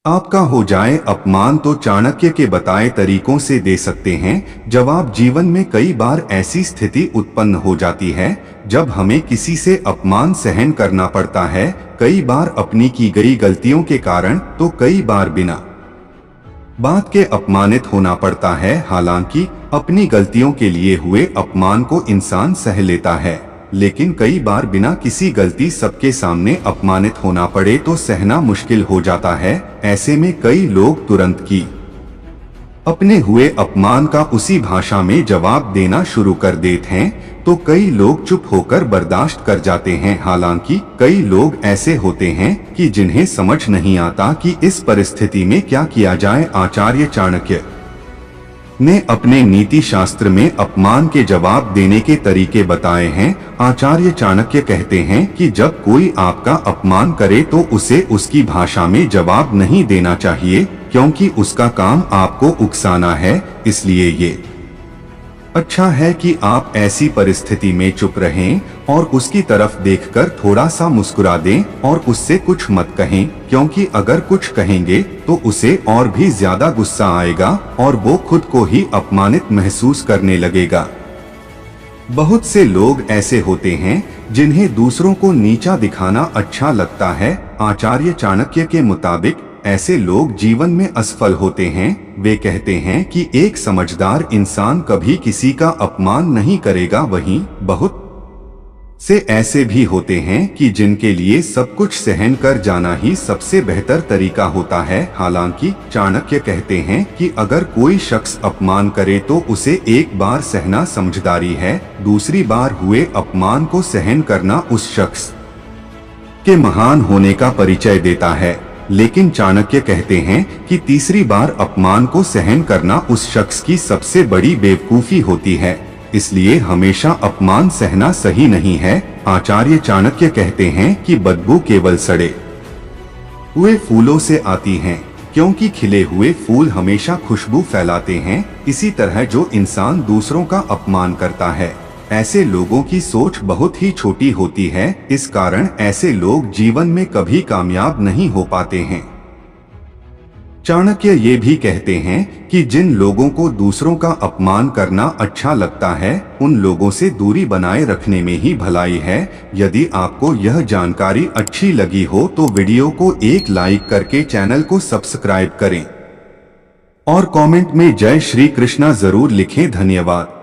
आपका हो जाए अपमान तो चाणक्य के बताए तरीकों से दे सकते हैं जवाब। जीवन में कई बार ऐसी स्थिति उत्पन्न हो जाती है जब हमें किसी से अपमान सहन करना पड़ता है, कई बार अपनी की गई गलतियों के कारण तो कई बार बिना बात के अपमानित होना पड़ता है। हालांकि अपनी गलतियों के लिए हुए अपमान को इंसान सह लेता है, लेकिन कई बार बिना किसी गलती सबके सामने अपमानित होना पड़े तो सहना मुश्किल हो जाता है। ऐसे में कई लोग तुरंत की अपने हुए अपमान का उसी भाषा में जवाब देना शुरू कर देते हैं, तो कई लोग चुप होकर बर्दाश्त कर जाते हैं। हालांकि कई लोग ऐसे होते हैं कि जिन्हें समझ नहीं आता कि इस परिस्थिति में क्या किया जाए। आचार्य चाणक्य ने अपने नीति शास्त्र में अपमान के जवाब देने के तरीके बताए हैं। आचार्य चाणक्य कहते हैं कि जब कोई आपका अपमान करे तो उसे उसकी भाषा में जवाब नहीं देना चाहिए, क्योंकि उसका काम आपको उकसाना है। इसलिए ये अच्छा है कि आप ऐसी परिस्थिति में चुप रहें और उसकी तरफ देखकर थोड़ा सा मुस्कुरा दें और उससे कुछ मत कहें, क्योंकि अगर कुछ कहेंगे तो उसे और भी ज्यादा गुस्सा आएगा और वो खुद को ही अपमानित महसूस करने लगेगा। बहुत से लोग ऐसे होते हैं जिन्हें दूसरों को नीचा दिखाना अच्छा लगता है। आचार्य चाणक्य के मुताबिक ऐसे लोग जीवन में असफल होते हैं। वे कहते हैं कि एक समझदार इंसान कभी किसी का अपमान नहीं करेगा। वहीं बहुत से ऐसे भी होते हैं कि जिनके लिए सब कुछ सहन कर जाना ही सबसे बेहतर तरीका होता है। हालांकि चाणक्य कहते हैं कि अगर कोई शख्स अपमान करे तो उसे एक बार सहना समझदारी है, दूसरी बार हुए अपमान को सहन करना उस शख्स के महान होने का परिचय देता है। लेकिन चाणक्य कहते हैं कि तीसरी बार अपमान को सहन करना उस शख्स की सबसे बड़ी बेवकूफी होती है। इसलिए हमेशा अपमान सहना सही नहीं है। आचार्य चाणक्य कहते हैं कि बदबू केवल सड़े हुए फूलों से आती है, क्योंकि खिले हुए फूल हमेशा खुशबू फैलाते हैं। इसी तरह जो इंसान दूसरों का अपमान करता है, ऐसे लोगों की सोच बहुत ही छोटी होती है। इस कारण ऐसे लोग जीवन में कभी कामयाब नहीं हो पाते हैं। चाणक्य ये भी कहते हैं कि जिन लोगों को दूसरों का अपमान करना अच्छा लगता है, उन लोगों से दूरी बनाए रखने में ही भलाई है। यदि आपको यह जानकारी अच्छी लगी हो तो वीडियो को एक लाइक करके चैनल को सब्सक्राइब करें और कमेंट में जय श्री कृष्णा जरूर लिखें। धन्यवाद।